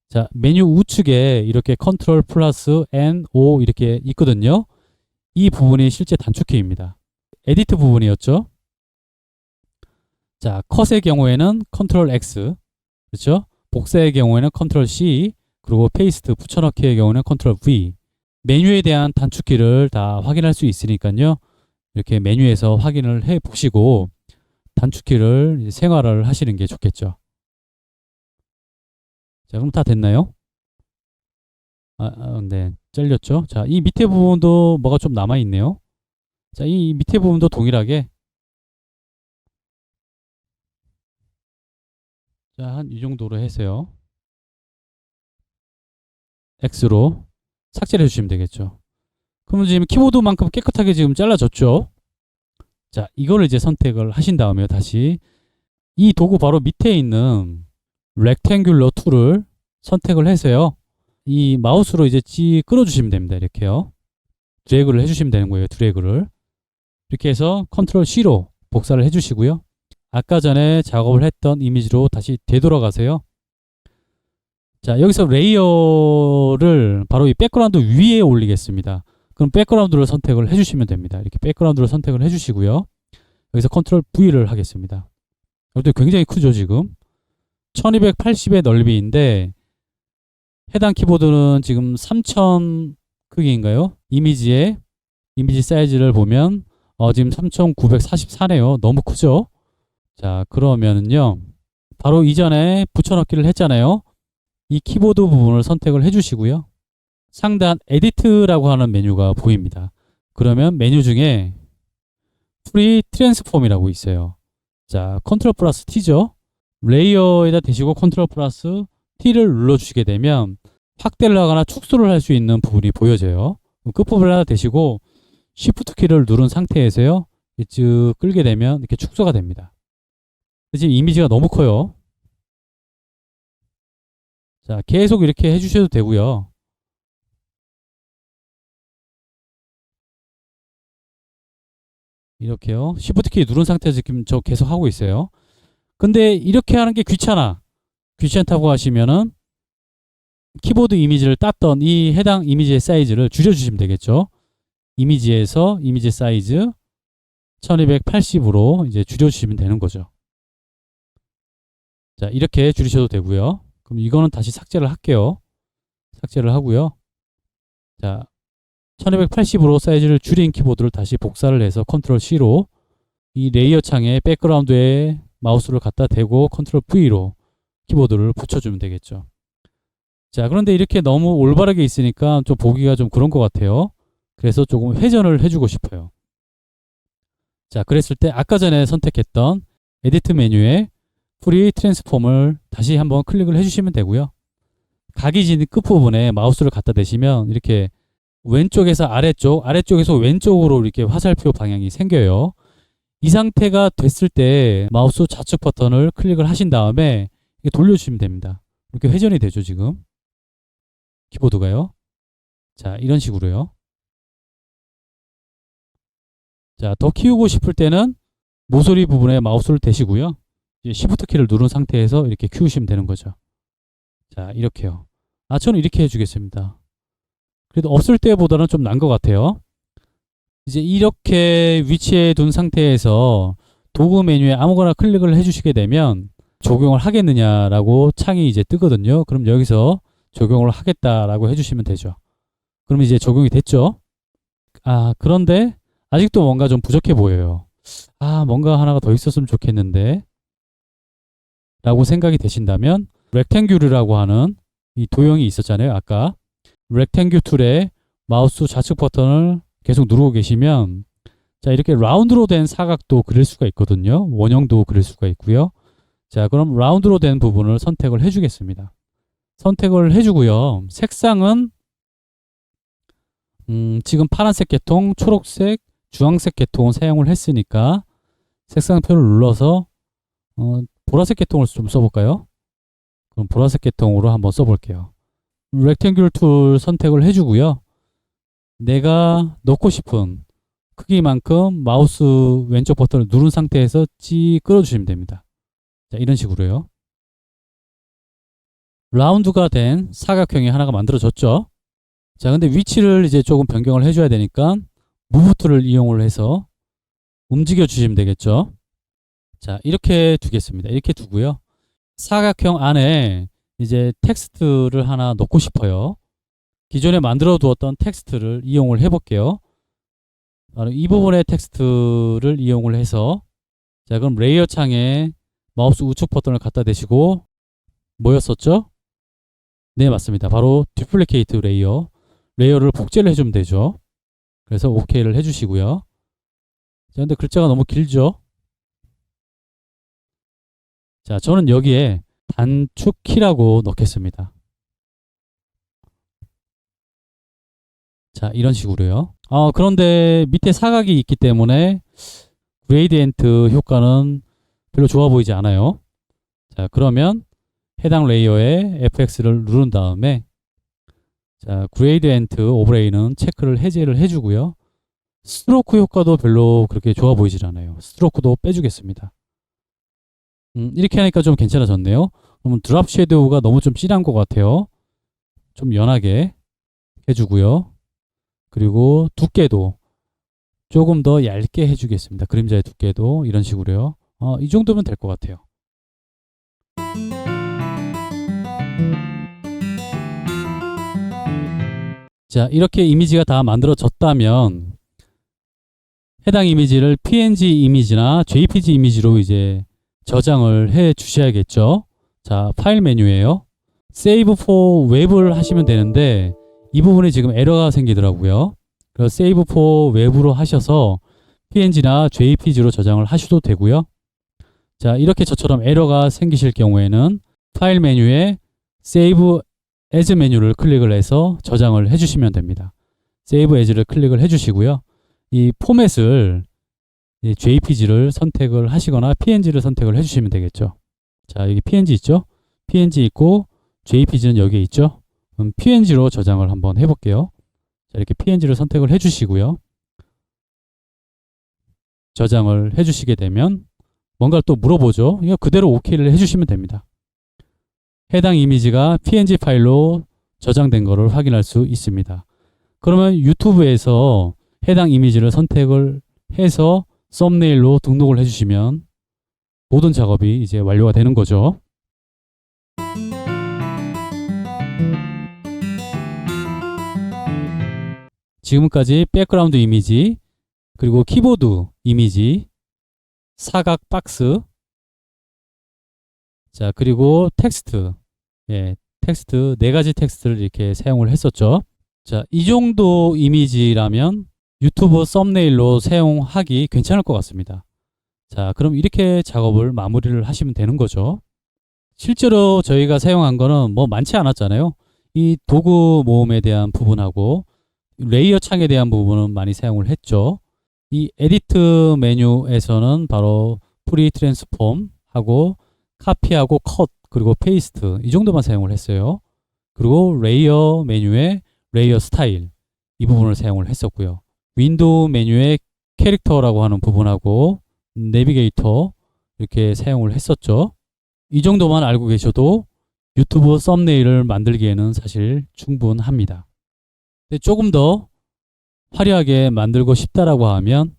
자, 메뉴 우측에 이렇게 컨트롤 플러스 N, O 이렇게 있거든요. 이 부분이 실제 단축키입니다. 에디트 부분이었죠. 자, 컷의 경우에는 컨트롤 X, 그렇죠? 복사의 경우에는 컨트롤 C, 그리고 페이스트 붙여넣기의 경우는 컨트롤 V. 메뉴에 대한 단축키를 다 확인할 수 있으니까요. 이렇게 메뉴에서 확인을 해 보시고 단축키를 생활을 하시는 게 좋겠죠. 자, 그럼 다 됐나요? 네, 잘렸죠? 자, 이 밑에 부분도 뭐가 좀 남아있네요. 자, 이 밑에 부분도 동일하게 자, 한 이 정도로 해서요. X로 삭제를 해주시면 되겠죠. 그러면 지금 키보드만큼 깨끗하게 지금 잘라졌죠? 자, 이거를 이제 선택을 하신 다음에 다시 이 도구 바로 밑에 있는 렉탱귤러 툴을 선택을 해서요. 이 마우스로 이제 끌어주시면 됩니다. 이렇게요. 드래그를 해주시면 되는 거예요. 드래그를. 이렇게 해서 컨트롤 C로 복사를 해주시고요. 아까 전에 작업을 했던 이미지로 다시 되돌아가세요. 자, 여기서 레이어를 바로 이 백그라운드 위에 올리겠습니다. 그럼 백그라운드를 선택을 해주시면 됩니다. 이렇게 백그라운드를 선택을 해주시고요. 여기서 컨트롤 V를 하겠습니다. 이것도 굉장히 크죠, 지금. 1280의 넓이인데 해당 키보드는 지금 3000 크기인가요? 이미지 사이즈를 보면 지금 3944네요. 너무 크죠? 자, 그러면은요. 바로 이전에 붙여넣기를 했잖아요. 이 키보드 부분을 선택을 해주시고요. 상단 에디트라고 하는 메뉴가 보입니다. 그러면 메뉴 중에 프리 트랜스폼이라고 있어요. 자, 컨트롤 플러스 T죠. 레이어에다 대시고 컨트롤 플러스 T를 눌러주시게 되면 확대를 하거나 축소를 할 수 있는 부분이 보여져요. 끝부분을 하나 대시고 Shift 키를 누른 상태에서요. 쭉 끌게 되면 이렇게 축소가 됩니다. 지금 이미지가 너무 커요. 자, 계속 이렇게 해주셔도 되고요. 이렇게요. Shift 키 누른 상태에서 지금 저 계속 하고 있어요. 근데 이렇게 하는 게 귀찮다고 하시면은 키보드 이미지를 땄던 이 해당 이미지의 사이즈를 줄여주시면 되겠죠. 이미지에서 이미지 사이즈 1280으로 이제 줄여주시면 되는 거죠. 자, 이렇게 줄이셔도 되고요. 그럼 이거는 다시 삭제를 할게요. 삭제를 하고요. 자, 1280으로 사이즈를 줄인 키보드를 다시 복사를 해서 컨트롤 C로 이 레이어 창에 백그라운드에 마우스를 갖다 대고 컨트롤 V로 키보드를 붙여주면 되겠죠. 자, 그런데 이렇게 너무 올바르게 있으니까 좀 보기가 좀 그런 것 같아요. 그래서 조금 회전을 해주고 싶어요. 자, 그랬을 때 아까 전에 선택했던 에디트 메뉴에 프리 트랜스폼을 다시 한번 클릭을 해주시면 되고요. 각이 진 끝부분에 마우스를 갖다 대시면 이렇게 왼쪽에서 아래쪽에서 왼쪽으로 이렇게 화살표 방향이 생겨요. 이 상태가 됐을 때 마우스 좌측 버튼을 클릭을 하신 다음에 돌려주시면 됩니다. 이렇게 회전이 되죠, 지금. 키보드가요. 자, 이런 식으로요. 자, 더 키우고 싶을 때는 모서리 부분에 마우스를 대시고요. 이제 Shift 키를 누른 상태에서 이렇게 키우시면 되는 거죠. 자, 이렇게요. 저는 이렇게 해주겠습니다. 그래도 없을 때보다는 좀 난 것 같아요. 이제 이렇게 위치해 둔 상태에서 도구 메뉴에 아무거나 클릭을 해주시게 되면 적용을 하겠느냐라고 창이 이제 뜨거든요. 그럼 여기서 적용을 하겠다라고 해주시면 되죠. 그럼 이제 적용이 됐죠. 그런데 아직도 뭔가 좀 부족해 보여요. 뭔가 하나가 더 있었으면 좋겠는데 라고 생각이 되신다면 렉탱귤이라고 하는 이 도형이 있었잖아요. 아까 렉탱귤 툴에 마우스 좌측 버튼을 계속 누르고 계시면 자, 이렇게 라운드로 된 사각도 그릴 수가 있거든요. 원형도 그릴 수가 있고요. 자, 그럼 라운드로 된 부분을 선택을 해주겠습니다. 선택을 해주고요. 색상은 지금 파란색 계통, 초록색, 주황색 계통을 사용을 했으니까 색상표를 눌러서 보라색 계통을 좀 써볼까요? 그럼 보라색 계통으로 한번 써볼게요. 렉탱귤 툴 선택을 해주고요. 내가 넣고 싶은 크기만큼 마우스 왼쪽 버튼을 누른 상태에서 찌 끌어주시면 됩니다. 자, 이런 식으로요. 라운드가 된 사각형이 하나가 만들어졌죠. 자, 근데 위치를 이제 조금 변경을 해줘야 되니까 무브 툴을 이용을 해서 움직여 주시면 되겠죠. 자, 이렇게 두겠습니다. 이렇게 두고요. 사각형 안에 이제 텍스트를 하나 넣고 싶어요. 기존에 만들어 두었던 텍스트를 이용을 해볼게요. 바로 이 부분의 텍스트를 이용을 해서 자, 그럼 레이어 창에 마우스 우측 버튼을 갖다 대시고 뭐였었죠? 네, 맞습니다. 바로 듀플리케이트 레이어를 복제를 해주면 되죠. 그래서 OK를 해주시고요. 자, 근데 글자가 너무 길죠? 자, 저는 여기에 단축키라고 넣겠습니다. 자, 이런 식으로요. 그런데 밑에 사각이 있기 때문에 그레이디엔트 효과는 별로 좋아 보이지 않아요. 자, 그러면 해당 레이어에 FX를 누른 다음에 자, 그레이디엔트 오버레이는 체크를 해제를 해주고요. 스트로크 효과도 별로 그렇게 좋아 보이질 않아요. 스트로크도 빼주겠습니다. 이렇게 하니까 좀 괜찮아졌네요. 그러면 드랍 섀도우가 너무 좀 진한 것 같아요. 좀 연하게 해주고요. 그리고 두께도 조금 더 얇게 해주겠습니다. 그림자의 두께도 이런 식으로요. 이 정도면 될 것 같아요. 자, 이렇게 이미지가 다 만들어졌다면 해당 이미지를 PNG 이미지나 JPG 이미지로 이제 저장을 해 주셔야겠죠. 자, 파일 메뉴에요. Save for Web를 하시면 되는데 이 부분에 지금 에러가 생기더라고요. 그래서 Save for Web로 하셔서 PNG나 JPG로 저장을 하셔도 되고요. 자, 이렇게 저처럼 에러가 생기실 경우에는 파일 메뉴에 Save as 메뉴를 클릭을 해서 저장을 해주시면 됩니다. Save as를 클릭을 해주시고요. 이 포맷을 JPG를 선택을 하시거나 PNG를 선택을 해주시면 되겠죠. 자, 여기 PNG 있죠? PNG 있고 JPG는 여기에 있죠? 그럼 PNG로 저장을 한번 해볼게요. 자, 이렇게 PNG를 선택을 해주시고요. 저장을 해주시게 되면 뭔가를 또 물어보죠. 이거 그대로 OK를 해주시면 됩니다. 해당 이미지가 PNG 파일로 저장된 것을 확인할 수 있습니다. 그러면 유튜브에서 해당 이미지를 선택을 해서 썸네일로 등록을 해주시면 모든 작업이 이제 완료가 되는 거죠. 지금까지 백그라운드 이미지, 그리고 키보드 이미지, 사각 박스, 자, 그리고 텍스트, 텍스트, 4가지 텍스트를 이렇게 사용을 했었죠. 자, 이 정도 이미지라면 유튜브 썸네일로 사용하기 괜찮을 것 같습니다. 자, 그럼 이렇게 작업을 마무리를 하시면 되는 거죠. 실제로 저희가 사용한 거는 뭐 많지 않았잖아요. 이 도구 모음에 대한 부분하고 레이어 창에 대한 부분은 많이 사용을 했죠. 이 에디트 메뉴에서는 바로 프리 트랜스폼 하고 카피하고 컷 그리고 페이스트 이 정도만 사용을 했어요. 그리고 레이어 메뉴에 레이어 스타일 이 부분을 사용을 했었고요. 윈도우 메뉴에 캐릭터라고 하는 부분하고 내비게이터 이렇게 사용을 했었죠. 이 정도만 알고 계셔도 유튜브 썸네일을 만들기에는 사실 충분합니다. 근데 조금 더 화려하게 만들고 싶다라고 하면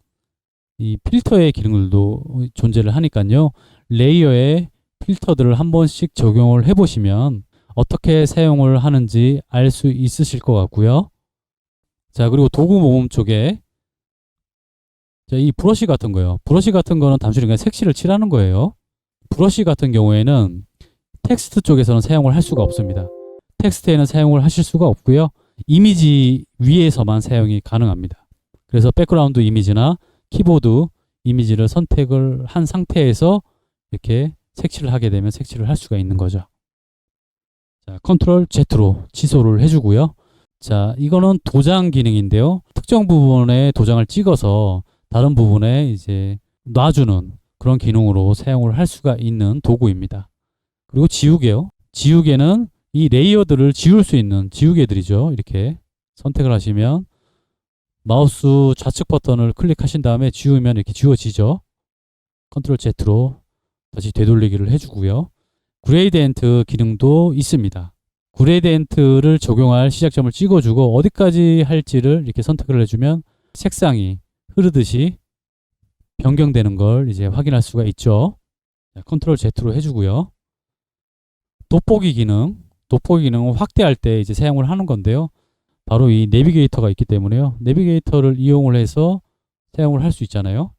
이 필터의 기능들도 존재를 하니까요. 레이어에 필터들을 한 번씩 적용을 해보시면 어떻게 사용을 하는지 알 수 있으실 것 같고요. 자, 그리고 도구 모음 쪽에 자, 이 브러쉬 같은 거요. 브러쉬 같은 거는 단순히 그냥 색칠을 칠하는 거예요. 브러쉬 같은 경우에는 텍스트 쪽에서는 사용을 할 수가 없습니다. 텍스트에는 사용을 하실 수가 없고요. 이미지 위에서만 사용이 가능합니다. 그래서 백그라운드 이미지나 키보드 이미지를 선택을 한 상태에서 이렇게 색칠을 하게 되면 색칠을 할 수가 있는 거죠. 자, 컨트롤 Z로 취소를 해주고요. 자, 이거는 도장 기능인데요. 특정 부분에 도장을 찍어서 다른 부분에 이제 놔주는 그런 기능으로 사용을 할 수가 있는 도구입니다. 그리고 지우개요. 지우개는 이 레이어들을 지울 수 있는 지우개들이죠. 이렇게 선택을 하시면 마우스 좌측 버튼을 클릭하신 다음에 지우면 이렇게 지워지죠. 컨트롤 Z로 다시 되돌리기를 해주고요. 그레이디언트 기능도 있습니다. 그레이디언트를 적용할 시작점을 찍어주고 어디까지 할지를 이렇게 선택을 해주면 색상이 흐르듯이 변경되는 걸 이제 확인할 수가 있죠. 컨트롤 Z로 해주고요. 돋보기 기능, 돋보기 기능은 확대할 때 이제 사용을 하는 건데요. 바로 이 내비게이터가 있기 때문에요. 내비게이터를 이용을 해서 사용을 할 수 있잖아요.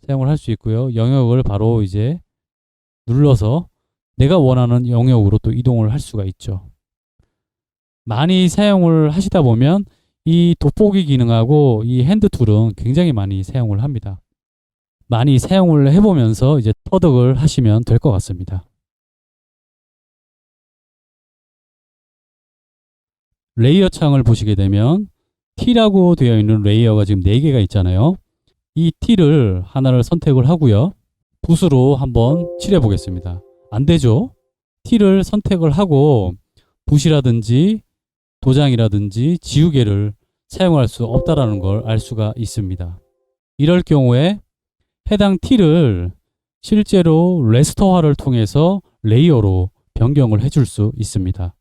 사용을 할 수 있고요. 영역을 바로 이제 눌러서 내가 원하는 영역으로 또 이동을 할 수가 있죠. 많이 사용을 하시다 보면 이 돋보기 기능하고 이 핸드 툴은 굉장히 많이 사용을 합니다. 많이 사용을 해보면서 이제 터득을 하시면 될 것 같습니다. 레이어 창을 보시게 되면 T라고 되어 있는 레이어가 지금 4개가 있잖아요. 이 T를 하나를 선택을 하고요. 붓으로 한번 칠해 보겠습니다. 안 되죠? T를 선택을 하고 붓이라든지 도장이라든지 지우개를 사용할 수 없다라는 걸 알 수가 있습니다. 이럴 경우에 해당 T를 실제로 레스터화를 통해서 레이어로 변경을 해줄 수 있습니다.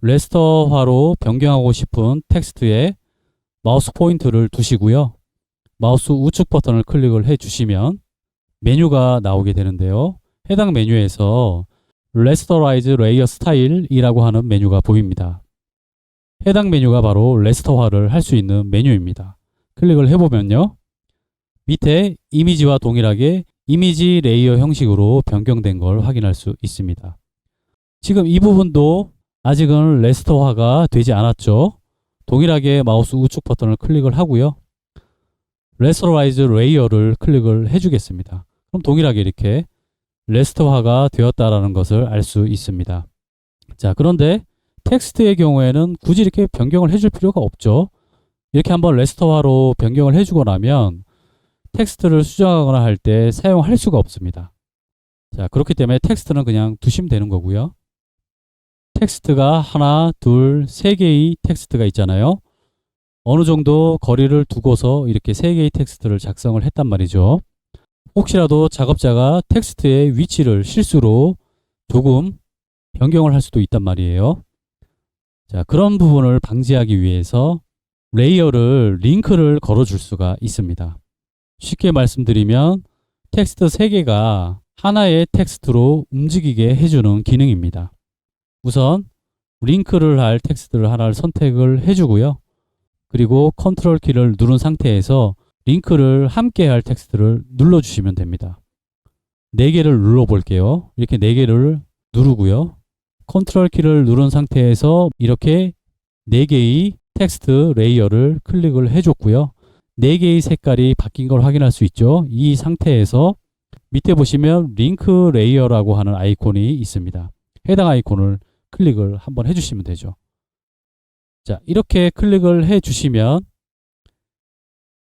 레스터화로 변경하고 싶은 텍스트에 마우스 포인트를 두시고요. 마우스 우측 버튼을 클릭을 해 주시면 메뉴가 나오게 되는데요. 해당 메뉴에서 레스터라이즈 레이어 스타일이라고 하는 메뉴가 보입니다. 해당 메뉴가 바로 레스터화를 할 수 있는 메뉴입니다. 클릭을 해보면요. 밑에 이미지와 동일하게 이미지 레이어 형식으로 변경된 걸 확인할 수 있습니다. 지금 이 부분도 아직은 레스터화가 되지 않았죠. 동일하게 마우스 우측 버튼을 클릭을 하고요. 레스터라이즈 레이어를 클릭을 해주겠습니다. 그럼 동일하게 이렇게 레스터화가 되었다라는 것을 알 수 있습니다. 자, 그런데 텍스트의 경우에는 굳이 이렇게 변경을 해줄 필요가 없죠. 이렇게 한번 레스터화로 변경을 해주고 나면 텍스트를 수정하거나 할 때 사용할 수가 없습니다. 자, 그렇기 때문에 텍스트는 그냥 두시면 되는 거고요. 텍스트가 하나, 둘, 세 개의 텍스트가 있잖아요. 어느 정도 거리를 두고서 이렇게 세 개의 텍스트를 작성을 했단 말이죠. 혹시라도 작업자가 텍스트의 위치를 실수로 조금 변경을 할 수도 있단 말이에요. 자, 그런 부분을 방지하기 위해서 레이어를 링크를 걸어줄 수가 있습니다. 쉽게 말씀드리면 텍스트 3개가 하나의 텍스트로 움직이게 해주는 기능입니다. 우선 링크를 할 텍스트를 하나를 선택을 해주고요. 그리고 컨트롤 키를 누른 상태에서 링크를 함께 할 텍스트를 눌러주시면 됩니다. 4개를 눌러볼게요. 이렇게 4개를 누르고요. 컨트롤 키를 누른 상태에서 이렇게 4개의 텍스트 레이어를 클릭을 해줬고요. 4개의 색깔이 바뀐 걸 확인할 수 있죠. 이 상태에서 밑에 보시면 링크 레이어라고 하는 아이콘이 있습니다. 해당 아이콘을 클릭을 한번 해주시면 되죠. 자, 이렇게 클릭을 해주시면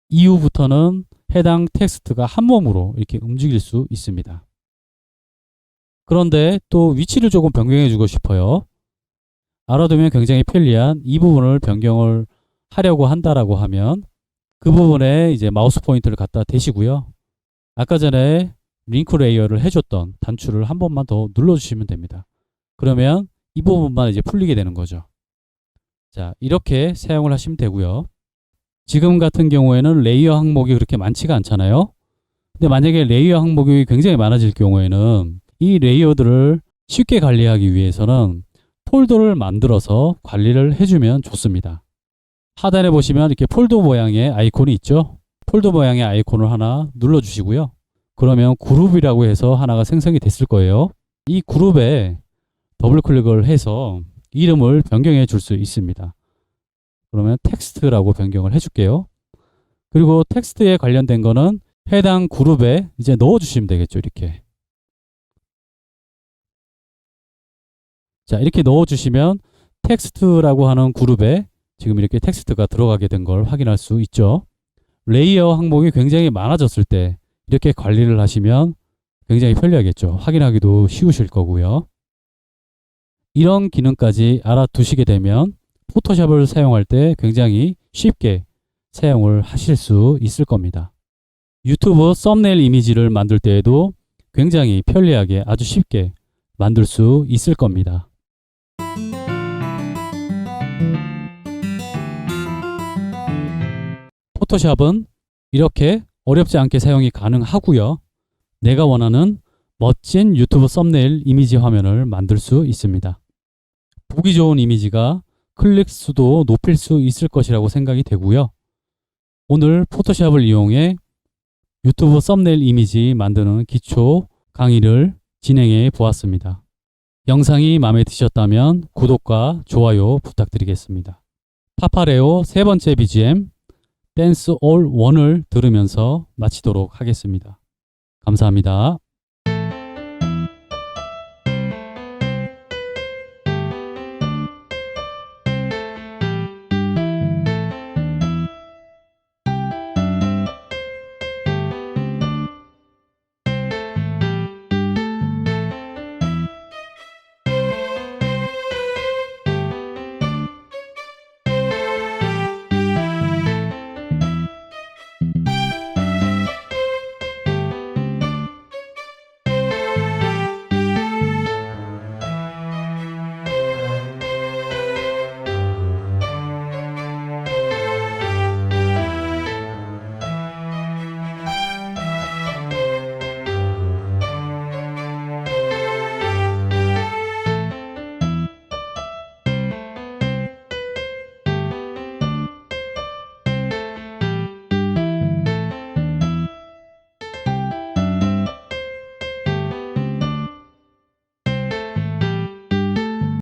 이후부터는 해당 텍스트가 한 몸으로 이렇게 움직일 수 있습니다. 그런데 또 위치를 조금 변경해 주고 싶어요. 알아두면 굉장히 편리한 이 부분을 변경을 하려고 한다라고 하면 그 부분에 이제 마우스 포인트를 갖다 대시고요. 아까 전에 링크 레이어를 해줬던 단추를 한 번만 더 눌러주시면 됩니다. 그러면 이 부분만 이제 풀리게 되는 거죠. 자, 이렇게 사용을 하시면 되고요. 지금 같은 경우에는 레이어 항목이 그렇게 많지가 않잖아요. 근데 만약에 레이어 항목이 굉장히 많아질 경우에는 이 레이어들을 쉽게 관리하기 위해서는 폴더를 만들어서 관리를 해주면 좋습니다. 하단에 보시면 이렇게 폴더 모양의 아이콘이 있죠. 폴더 모양의 아이콘을 하나 눌러주시고요. 그러면 그룹이라고 해서 하나가 생성이 됐을 거예요. 이 그룹에 더블 클릭을 해서 이름을 변경해 줄 수 있습니다. 그러면 텍스트라고 변경을 해줄게요. 그리고 텍스트에 관련된 거는 해당 그룹에 이제 넣어주시면 되겠죠. 이렇게. 자, 이렇게 넣어주시면 텍스트라고 하는 그룹에 지금 이렇게 텍스트가 들어가게 된 걸 확인할 수 있죠. 레이어 항목이 굉장히 많아졌을 때 이렇게 관리를 하시면 굉장히 편리하겠죠. 확인하기도 쉬우실 거고요. 이런 기능까지 알아두시게 되면 포토샵을 사용할 때 굉장히 쉽게 사용을 하실 수 있을 겁니다. 유튜브 썸네일 이미지를 만들 때에도 굉장히 편리하게 아주 쉽게 만들 수 있을 겁니다. 포토샵은 이렇게 어렵지 않게 사용이 가능하고요. 내가 원하는 멋진 유튜브 썸네일 이미지 화면을 만들 수 있습니다. 보기 좋은 이미지가 클릭 수도 높일 수 있을 것이라고 생각이 되고요. 오늘 포토샵을 이용해 유튜브 썸네일 이미지 만드는 기초 강의를 진행해 보았습니다. 영상이 마음에 드셨다면 구독과 좋아요 부탁드리겠습니다. 파파레오 세 번째 BGM 댄스 올 1을 들으면서 마치도록 하겠습니다. 감사합니다.